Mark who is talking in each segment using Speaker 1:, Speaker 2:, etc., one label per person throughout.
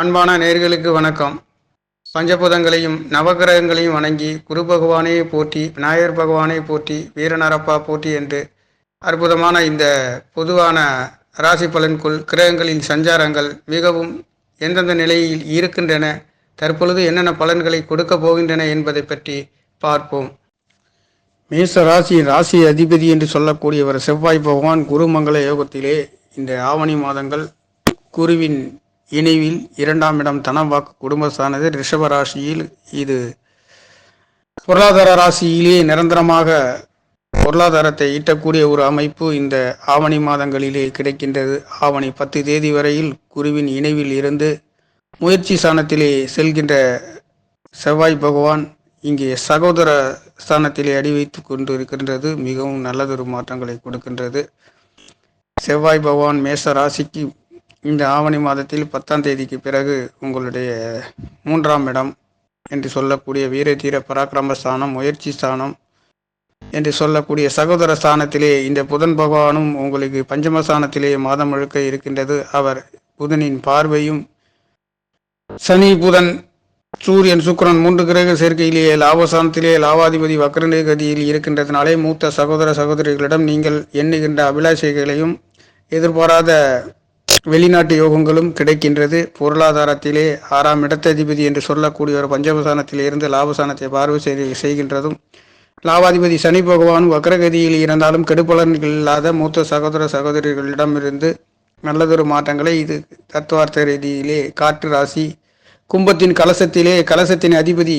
Speaker 1: அன்பான நேயர்களுக்கு வணக்கம். பஞ்சபூதங்களையும் நவகிரகங்களையும் வணங்கி குரு பகவானே போற்றி, விநாயகர் பகவானே போற்றி, வீரநரப்பா போற்றி என்று அற்புதமான இந்த பொதுவான ராசி பலன்குள் கிரகங்களின் சஞ்சாரங்கள் மிகவும் எந்தெந்த நிலையில் இருக்கின்றன, தற்பொழுது என்னென்ன பலன்களை கொடுக்க போகின்றன என்பதை பற்றி பார்ப்போம். மேச ராசியின் ராசி அதிபதி என்று சொல்லக்கூடியவர் செவ்வாய் பகவான் குருமங்கள யோகத்திலே இந்த ஆவணி மாதங்கள் குருவின் இணைவில் 2ஆம் இடம் தனம் வாக்கு குடும்பஸ்தானது ரிஷப ராசியில் இது பொருளாதார ராசியிலே நிரந்தரமாக பொருளாதாரத்தை ஈட்டக்கூடிய ஒரு அமைப்பு இந்த ஆவணி மாதங்களிலே கிடைக்கின்றது. ஆவணி 10 தேதி வரையில் குருவின் இணைவில் இருந்து முயற்சி ஸ்தானத்திலே செல்கின்ற செவ்வாய் பகவான் இங்கே சகோதர ஸ்தானத்திலே அடி வைத்து கொண்டு இருக்கின்றது. மிகவும் நல்லதொரு மாற்றங்களை கொடுக்கின்றது. செவ்வாய் பகவான் மேச ராசிக்கு இந்த ஆவணி மாதத்தில் 10ஆம் தேதிக்கு பிறகு உங்களுடைய 3ஆம் இடம் என்று சொல்லக்கூடிய வீர தீர பராக்கிரம ஸ்தானம், முயற்சி ஸ்தானம் என்று சொல்லக்கூடிய சகோதர ஸ்தானத்திலே இந்த புதன் பகவானும் உங்களுக்கு பஞ்சம ஸ்தானத்திலே மாதம் முழுக்க இருக்கின்றது. அவர் புதனின் பார்வையும் சனி புதன் சூரியன் சுக்கிரன் 3 கிரக சேர்க்கையிலேயே லாபஸ்தானத்திலே லாபாதிபதி வக்ர கதியில் இருக்கின்றதுனாலே மூத்த சகோதர சகோதரிகளிடம் நீங்கள் எண்ணுகின்ற அபிலாஷைகளையும் எதிர்பாராத வெளிநாட்டு யோகங்களும் கிடைக்கின்றது. பொருளாதாரத்திலே 6ஆம் இடத்ததிபதி என்று சொல்லக்கூடிய ஒரு பஞ்சமஸ்தானத்தில் இருந்து லாபஸ்தானத்தை பார்வை செய்கின்றதும், லாபாதிபதி சனி பகவானும் வக்ரகதியில் இருந்தாலும் கெடுபலன்கள் இல்லாத மூத்த சகோதர சகோதரிகளிடமிருந்து நல்லதொரு மாற்றங்களை இது தத்துவார்த்த ரீதியிலே காற்று ராசி கும்பத்தின் கலசத்திலே கலசத்தின் அதிபதி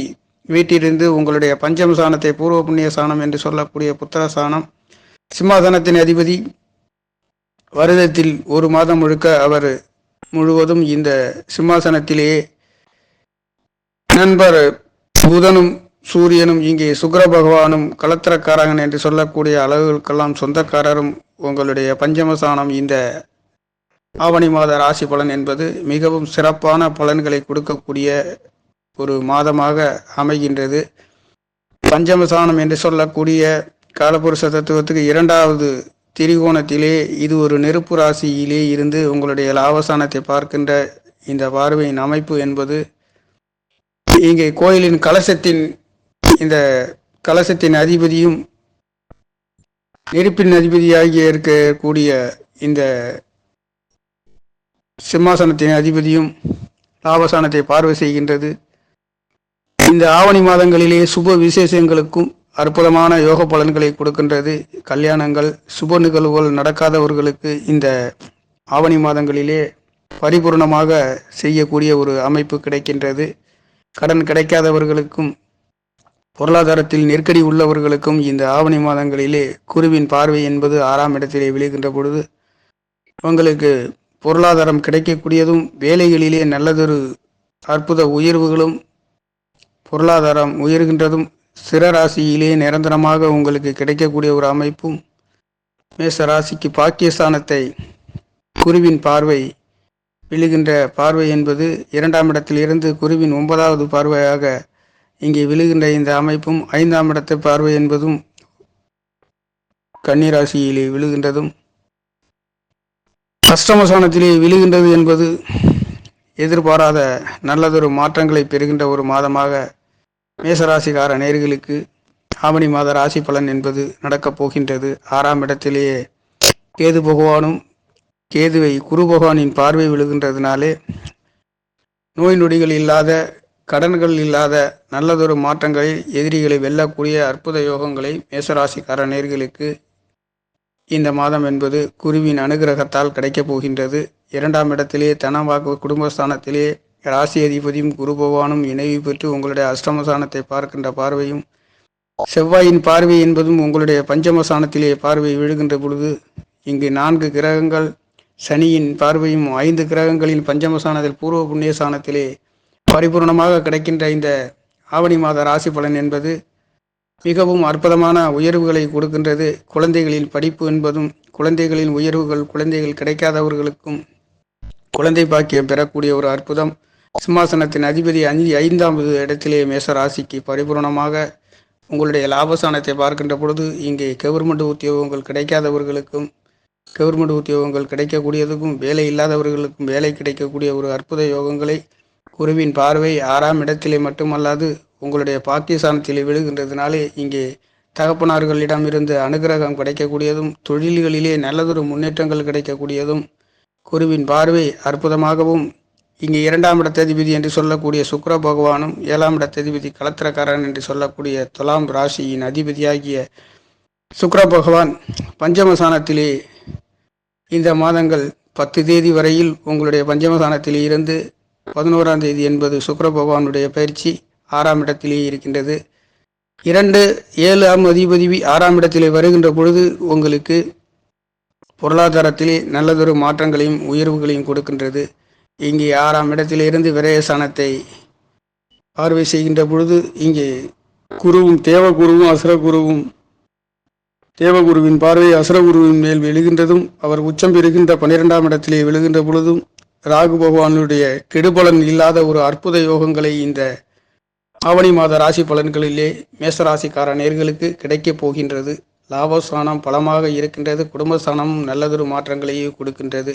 Speaker 1: வீட்டிலிருந்து உங்களுடைய பஞ்சமஸ்தானத்தை பூர்வ புண்ணிய ஸ்தானம் என்று சொல்லக்கூடிய புத்திரஸ்தானம், சிம்மாசனத்தின் அதிபதி வருடத்தில் 1 மாதம் முழுக்க அவர் முழுவதும் இந்த சிம்மாசனத்திலேயே நண்பர் புதனும் சூரியனும் இங்கே சுக்கிர பகவானும் கலத்திரக்காரகன் என்று சொல்லக்கூடிய அளவுகளுக்கெல்லாம் சொந்தக்காரரும் உங்களுடைய பஞ்சமஸ்தானம் இந்த ஆவணி மாத ராசி பலன் என்பது மிகவும் சிறப்பான பலன்களை கொடுக்கக்கூடிய ஒரு மாதமாக அமைகின்றது. பஞ்சமஸ்தானம் என்று சொல்லக்கூடிய காலபுருஷ தத்துவத்துக்கு 2வது திரிகோணத்திலே இது ஒரு நெருப்பு ராசியிலே இருந்து உங்களுடைய லாபஸ்தானத்தை பார்க்கின்ற இந்த பார்வையின் அமைப்பு என்பது இங்கே கோயிலின் கலசத்தின் இந்த கலசத்தின் அதிபதியும் நெருப்பின் அதிபதியாகிய இருக்கக்கூடிய இந்த சிம்மாசனத்தின் அதிபதியும் லாபஸ்தானத்தை பார்வை செய்கின்றது. இந்த ஆவணி மாதங்களிலே சுப விசேஷங்களுக்கும் அற்புதமான யோக பலன்களை கொடுக்கின்றது. கல்யாணங்கள் சுப நிகழ்வுகள் நடக்காதவர்களுக்கு இந்த ஆவணி மாதங்களிலே பரிபூர்ணமாக செய்யக்கூடிய ஒரு அமைப்பு கிடைக்கின்றது. கடன் கிடைக்காதவர்களுக்கும் பொருளாதாரத்தில் நெருக்கடி உள்ளவர்களுக்கும் இந்த ஆவணி மாதங்களிலே குருவின் பார்வை என்பது 6ஆம் இடத்திலே விழுகின்ற பொழுது உங்களுக்கு பொருளாதாரம் கிடைக்கக்கூடியதும், வேலைகளிலே நல்லதொரு அற்புத உயர்வுகளும் பொருளாதாரம் உயர்கின்றதும், சிற ராசியிலே நிரந்தரமாக உங்களுக்கு கிடைக்கக்கூடிய ஒரு அமைப்பும், மேச ராசிக்கு பாக்கியஸ்தானத்தை குருவின் பார்வை விழுகின்ற பார்வை என்பது 2ஆம் இடத்திலிருந்து குருவின் 9வது பார்வையாக இங்கே விழுகின்ற இந்த அமைப்பும், 5ஆம் இடத்து பார்வை என்பதும் கன்னிராசியிலே விழுகின்றதும், அஷ்டமஸ்தானத்திலே விழுகின்றது என்பது எதிர்பாராத நல்லதொரு மாற்றங்களை பெறுகின்ற ஒரு மாதமாக மேசராசிக்கார நேயர்களுக்கு ஆவணி மாத ராசி பலன் என்பது நடக்கப் போகின்றது. 6ஆம் இடத்திலேயே கேது பகவானும் கேதுவை குரு பகவானின் பார்வை விழுகின்றதுனாலே நோய் நொடிகள் இல்லாத, கடன்கள் இல்லாத நல்லதொரு மாற்றங்களில் எதிரிகளை வெல்லக்கூடிய அற்புத யோகங்களை மேசராசிக்கார நேயர்களுக்கு இந்த மாதம் என்பது குருவின் அனுகிரகத்தால் கிடைக்கப் போகின்றது. 2ஆம் இடத்திலே தனவாக்கு குடும்பஸ்தானத்திலே ராசி அதிபதியும் குரு பகவானும் இணைவு பெற்று உங்களுடைய அஷ்டமஸ்தானத்தை பார்க்கின்ற பார்வையும், செவ்வாயின் பார்வை என்பதும் உங்களுடைய பஞ்சமஸ்தானத்திலே பார்வை விழுகின்ற பொழுது இங்கு 4 கிரகங்கள் சனியின் பார்வையும் 5 கிரகங்களின் பஞ்சமஸ்தானத்தில் பூர்வ புண்ணிய ஸ்தானத்திலே பரிபூர்ணமாக கிடைக்கின்ற இந்த ஆவணி மாத ராசி பலன் என்பது மிகவும் அற்புதமான உயர்வுகளை கொடுக்கின்றது. குழந்தைகளின் படிப்பு என்பதும், குழந்தைகளின் உயர்வுகள், குழந்தைகள் கிடைக்காதவர்களுக்கும் குழந்தை பாக்கியம் பெறக்கூடிய ஒரு அற்புதம். சிம்மாசனத்தின் அதிபதி 5வது இடத்திலே மேச ராசிக்கு பரிபூர்ணமாக உங்களுடைய லாபஸ்தானத்தை பார்க்கின்ற பொழுது இங்கே கவர்மெண்ட் உத்தியோகங்கள் கிடைக்காதவர்களுக்கும் கவர்மெண்ட் உத்தியோகங்கள் கிடைக்கக்கூடியதுக்கும் வேலை இல்லாதவர்களுக்கும் வேலை கிடைக்கக்கூடிய ஒரு அற்புத யோகங்களை குருவின் பார்வை 6ஆம் இடத்திலே மட்டுமல்லாது உங்களுடைய பாக்கியஸ்தானத்திலே விழுகின்றதுனாலே இங்கே தகப்பனார்களிடமிருந்து அனுகிரகம் கிடைக்கக்கூடியதும் தொழில்களிலே நல்லதொரு முன்னேற்றங்கள் கிடைக்கக்கூடியதும் குருவின் பார்வை அற்புதமாகவும் இங்கே 2ஆம் இடத்ததிபதி என்று சொல்லக்கூடிய சுக்கிர பகவானும் 7ஆம் இடத்ததிபதி கலத்திரக்காரன் என்று சொல்லக்கூடிய துலாம் ராசியின் அதிபதியாகிய சுக்கிர பகவான் பஞ்சமஸ்தானத்திலே இந்த மாதங்கள் 10 தேதி வரையில் உங்களுடைய பஞ்சமஸ்தானத்திலே இருந்து 11ஆம் தேதி என்பது சுக்கிர பகவானுடைய பயிற்சி 6ஆம் இடத்திலே இருக்கின்றது. 2 7ஆம் அதிபதி 6ஆம் இடத்திலே வருகின்ற பொழுது உங்களுக்கு பொருளாதாரத்திலே நல்லதொரு மாற்றங்களையும் உயர்வுகளையும் கொடுக்கின்றது. இங்கே 6ஆம் இடத்திலிருந்து விரயஸ்தானத்தை பார்வை செய்கின்ற பொழுது இங்கே குருவும் தேவகுருவும் அசுரகுருவும் தேவகுருவின் பார்வை அசுரகுருவின் மேல் விழுகின்றதும் அவர் உச்சம் பெறுகின்ற 12ஆம் இடத்திலே விழுகின்ற பொழுதும் ராகு பகவானுடைய கெடுபலன் இல்லாத ஒரு அற்புத யோகங்களை இந்த ஆவணி மாத ராசி பலன்களிலே மேசராசிக்கார நேர்களுக்கு கிடைக்கப் போகின்றது. லாபஸ்தானம் பலமாக இருக்கின்றது. குடும்பஸ்தானமும் நல்லதொரு மாற்றங்களையே கொடுக்கின்றது.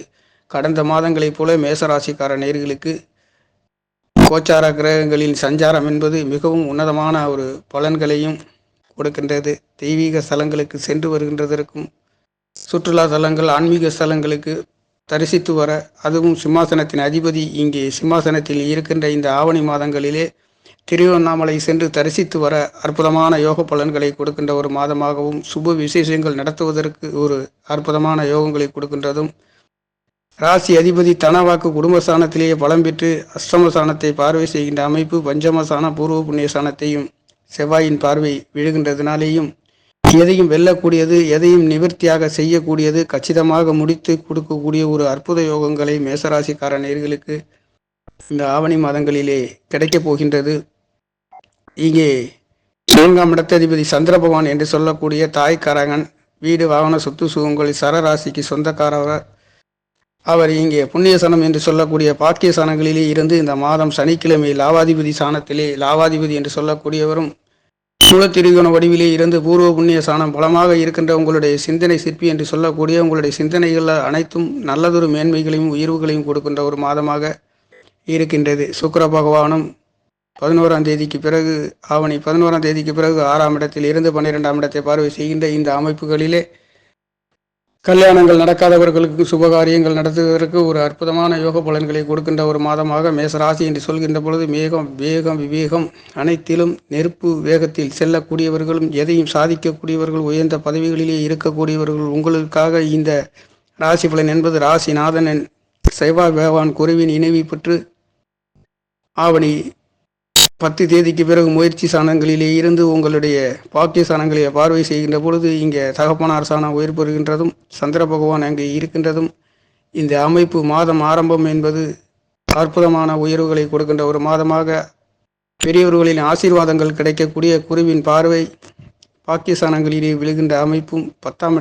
Speaker 1: கடந்த மாதங்களைப் போல மேசராசிக்கார நேர்களுக்கு கோச்சார கிரகங்களின் சஞ்சாரம் என்பது மிகவும் உன்னதமான ஒரு பலன்களையும் கொடுக்கின்றது. தெய்வீக ஸ்தலங்களுக்கு சென்று வருகின்றதற்கும் சுற்றுலா தலங்கள் ஆன்மீக ஸ்தலங்களுக்கு தரிசித்து வர, அதுவும் சிம்மாசனத்தின் அதிபதி இங்கே சிம்மாசனத்தில் இருக்கின்ற இந்த ஆவணி மாதங்களிலே திருவண்ணாமலை சென்று தரிசித்து வர அற்புதமான யோக பலன்களை கொடுக்கின்ற ஒரு மாதமாகவும் சுப விசேஷங்கள் நடத்துவதற்கு ஒரு அற்புதமான யோகங்களை கொடுக்கின்றதும் ராசி அதிபதி தனவாக்கு குடும்பஸ்தானத்திலேயே பலம் பெற்று அஷ்டமஸ்தானத்தை பார்வை செய்கின்ற அமைப்பு பஞ்சமஸ்தான பூர்வ புண்ணியஸ்தானத்தையும் செவ்வாயின் பார்வை விழுகின்றதுனாலேயும் எதையும் வெல்லக்கூடியது, எதையும் நிவர்த்தியாக செய்யக்கூடியது, கச்சிதமாக முடித்து கொடுக்கக்கூடிய ஒரு அற்புத யோகங்களை மேசராசிக்கார நேயர்களுக்கு இந்த ஆவணி மாதங்களிலே கிடைக்கப் போகின்றது. இங்கே 4ஆம் இடத்ததிபதி சந்திர பகவான் என்று சொல்லக்கூடிய தாய்க்காரகன், வீடு வாகன சொத்து சுகங்கள் சரராசிக்கு சொந்தக்காரவர். அவர் இங்கே புண்ணியசனம் என்று சொல்லக்கூடிய பாக்கிய சாணங்களிலே இருந்து இந்த மாதம் சனிக்கிழமை லாவாதிபதி சாணத்திலே லாவாதிபதி என்று சொல்லக்கூடியவரும் மூலத்திரிகோண வடிவிலே இருந்து பூர்வ புண்ணிய சாணம் பலமாக இருக்கின்ற உங்களுடைய சிந்தனை சிற்பி என்று சொல்லக்கூடிய உங்களுடைய சிந்தனைகள் அனைத்தும் நல்லதொரு மேன்மைகளையும் உயர்வுகளையும் கொடுக்கின்ற ஒரு மாதமாக இருக்கின்றது. சுக்கிர பகவானும் 11ஆம் தேதிக்கு பிறகு ஆவணி 11ஆம் தேதிக்கு பிறகு 6ஆம் இடத்தில் இருந்து 12ஆம் இடத்தை பார்வை செய்கின்ற இந்த அமைப்புகளிலே கல்யாணங்கள் நடக்காதவர்களுக்கு சுபகாரியங்கள் நடத்துவதற்கு ஒரு அற்புதமான யோக பலன்களை கொடுக்கின்ற ஒரு மாதமாக மேசராசி என்று சொல்கின்ற பொழுது மேகம் வேகம் விவேகம் அனைத்திலும் நெருப்பு வேகத்தில் செல்லக்கூடியவர்களும் எதையும் சாதிக்கக்கூடியவர்கள் உயர்ந்த பதவிகளிலே இருக்கக்கூடியவர்கள் உங்களுக்காக இந்த ராசி பலன் என்பது ராசிநாதன் செவ்வாய் பகவான் குருவின் இணைவை பெற்று ஆவணி 10 தேதிக்கு பிறகு முயற்சி சாணங்களிலே இருந்து உங்களுடைய பாக்கிய சாணங்களை பார்வை செய்கின்ற பொழுது இங்கே தகப்பனார் சாணம் உயிர் பெறுகின்றதும் சந்திர பகவான் அங்கே இருக்கின்றதும் இந்த அமைப்பு மாதம் ஆரம்பம் என்பது அற்புதமான உயர்வுகளை கொடுக்கின்ற ஒரு மாதமாக பெரியவர்களின் ஆசீர்வாதங்கள் கிடைக்கக்கூடிய குருவின் பார்வை பாக்கிய சாணங்களிலே விழுகின்ற அமைப்பும் 10ஆம்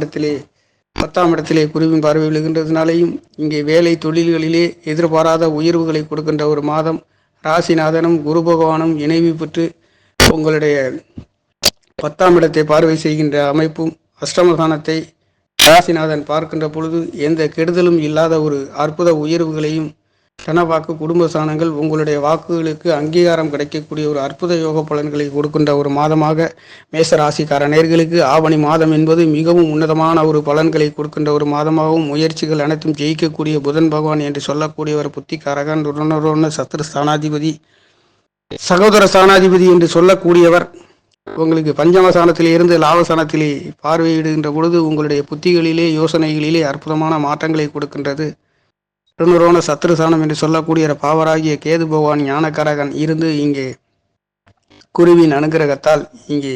Speaker 1: இடத்திலே குருவின் பார்வை விழுகின்றதுனாலேயும் இங்கே வேலை தொழில்களிலே எதிர்பாராத உயர்வுகளை கொடுக்கின்ற ஒரு மாதம். ராசிநாதனும் குரு பகவானும் இணைவு பெற்று உங்களுடைய 10ஆம் இடத்தை பார்வை செய்கின்ற அமைப்பும் அஷ்டமஸ்தானத்தை ராசிநாதன் பார்க்கின்ற பொழுது எந்த கெடுதலும் இல்லாத ஒரு அற்புத உயர்வுகளையும் தனவாக்கு குடும்ப ஸ்தானங்கள் உங்களுடைய வாக்குகளுக்கு அங்கீகாரம் கிடைக்கக்கூடிய ஒரு அற்புத யோக பலன்களை கொடுக்கின்ற ஒரு மாதமாக மேச ராசிக்கார நேயர்களுக்கு ஆவணி மாதம் என்பது மிகவும் உன்னதமான ஒரு பலன்களை கொடுக்கின்ற ஒரு மாதமாகவும் முயற்சிகள் அனைத்தும் ஜெயிக்கக்கூடிய புதன் பகவான் என்று சொல்லக்கூடியவர் புத்திகாரகன் சத்துரு ஸ்தானாதிபதி சகோதர ஸ்தானாதிபதி என்று சொல்லக்கூடியவர் உங்களுக்கு பஞ்சமஸ்தானத்திலே இருந்து லாபஸ்தானத்திலே பார்வையிடுகின்ற பொழுது உங்களுடைய புத்திகளிலே யோசனைகளிலே அற்புதமான மாற்றங்களை கொடுக்கின்றது. திருநுரோண சத்ருசானம் என்று சொல்லக்கூடிய பாவராகிய கேது பகவான் ஞானக்காரகன் இருந்து இங்கே குருவின் அனுகிரகத்தால் இங்கே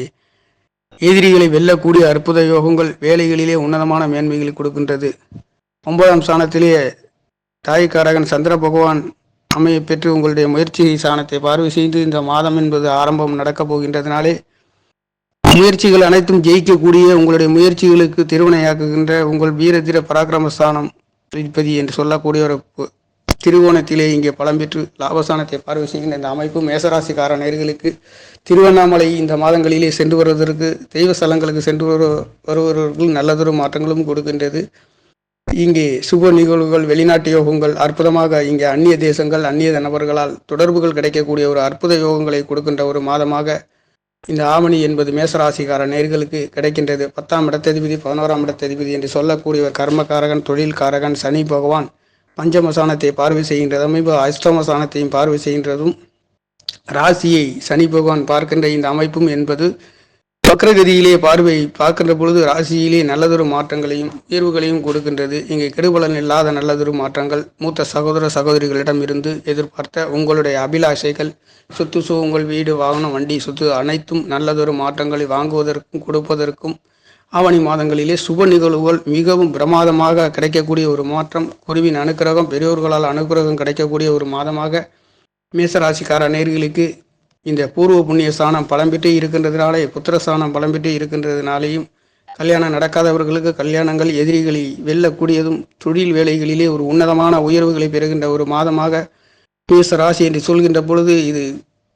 Speaker 1: எதிரிகளை வெல்லக்கூடிய அற்புத யோகங்கள் வேலைகளிலே உன்னதமான மேன்மைகளை கொடுக்கின்றது. 9ஆம் ஸ்தானத்திலே தாய்க்காரகன் சந்திர பகவான் அமைய பெற்று உங்களுடைய முயற்சி சாணத்தை பார்வை செய்து இந்த மாதம் என்பது ஆரம்பம் நடக்கப் போகின்றதுனாலே முயற்சிகள் அனைத்தும் ஜெயிக்கக்கூடிய உங்களுடைய முயற்சிகளுக்கு திருவினையாக்குகின்ற உங்கள் வீரதீர பராக்கிரமஸ்தானம் அதிபதி என்று சொல்லக்கூடிய ஒரு திருவோணத்திலே இங்கே பலம் பெற்று லாபஸ்தானத்தை பார்வை செய்கின்ற இந்த அமைப்பு மேசராசிக்கார நேயர்களுக்கு திருவண்ணாமலை இந்த மாதங்களிலே சென்று வருவதற்கு தெய்வ ஸ்தலங்களுக்கு சென்று வருபவர்கள் நல்லதொரு மாற்றங்களும் கொடுக்கின்றது. இங்கே சுப நிகழ்வுகள், வெளிநாட்டு யோகங்கள், அற்புதமாக இங்கே அந்நிய தேசங்கள், அந்நிய நபர்களால் தொடர்புகள் கிடைக்கக்கூடிய ஒரு அற்புத யோகங்களை கொடுக்கின்ற ஒரு மாதமாக இந்த ஆவணி என்பது மேசராசிக்கார நேர்களுக்கு கிடைக்கின்றது. 10ஆம் இடத்ததிபதி 11ஆம் இடத்ததிபதி என்று சொல்லக்கூடியவர் கர்மகாரகன், தொழில்காரகன் சனி பகவான் பஞ்சமசானத்தை பார்வை செய்கின்றது. அமைப்பு அஷ்டமசானத்தையும் பார்வை செய்கின்றதும் ராசியை சனி பகவான் பார்க்கின்ற இந்த அமைப்பும் என்பது வக்ரகதியிலே பார்வை பார்க்கின்ற பொழுது ராசியிலே நல்லதொரு மாற்றங்களையும் உயர்வுகளையும் கொடுக்கின்றது. இங்கே கெடுபலன் இல்லாத நல்லதொரு மாற்றங்கள், மூத்த சகோதர சகோதரிகளிடம் இருந்து எதிர்பார்த்த உங்களுடைய அபிலாஷைகள், சொத்து சுகங்கள், வீடு வாகனம், வண்டி, சொத்து அனைத்தும் நல்லதொரு மாற்றங்களை வாங்குவதற்கும் கொடுப்பதற்கும் ஆவணி மாதங்களிலே சுப நிகழ்வுகள் மிகவும் பிரமாதமாக கிடைக்கக்கூடிய ஒரு மாற்றம், குருவின் அனுக்கிரகம், பெரியோர்களால் அனுக்கிரகம் கிடைக்கக்கூடிய ஒரு மாதமாக மேசராசிக்கார நேர்களுக்கு இந்த பூர்வ புண்ணிய ஸ்தானம் பலம் பெற்று இருக்கின்றதுனாலே, புத்திரஸ்தானம் பலம் பெற்று இருக்கின்றதுனாலேயும் கல்யாணம் நடக்காதவர்களுக்கு கல்யாணங்கள், எதிரிகளை வெல்லக்கூடியதும், தொழில் வேலைகளிலே ஒரு உன்னதமான உயர்வுகளை பெறுகின்ற ஒரு மாதமாக மேச ராசி என்று சொல்கின்ற பொழுது இது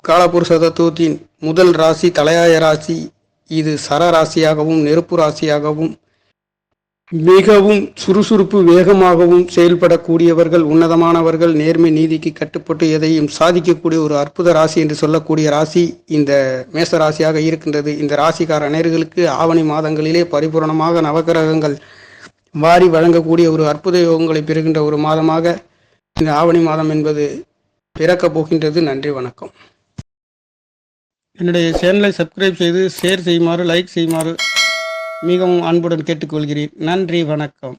Speaker 1: காலபுருஷ தத்துவத்தின் முதல் ராசி, தலையாய ராசி. இது சர ராசியாகவும் நெருப்பு ராசியாகவும் மிகவும் சுறுசுறுப்பு வேகமாகவும் செயல்படக்கூடியவர்கள், உன்னதமானவர்கள், நேர்மை நீதிக்கு கட்டுப்பட்டு எதையும் சாதிக்கக்கூடிய ஒரு அற்புத ராசி என்று சொல்லக்கூடிய ராசி இந்த மேச ராசியாக இருக்கின்றது. இந்த ராசிக்கார நேர்களுக்கு ஆவணி மாதங்களிலே பரிபூர்ணமாக நவகிரகங்கள் வாரி வழங்கக்கூடிய ஒரு அற்புத யோகங்களை பெறுகின்ற ஒரு மாதமாக இந்த ஆவணி மாதம் என்பது பிறக்கப் போகின்றது. நன்றி, வணக்கம். என்னுடைய சேனலை சப்ஸ்கிரைப் செய்து ஷேர் செய்யுமாறு, லைக் செய்யுமாறு மிகவும் அன்புடன் கேட்டுக்கொள்கிறேன். நன்றி, வணக்கம்.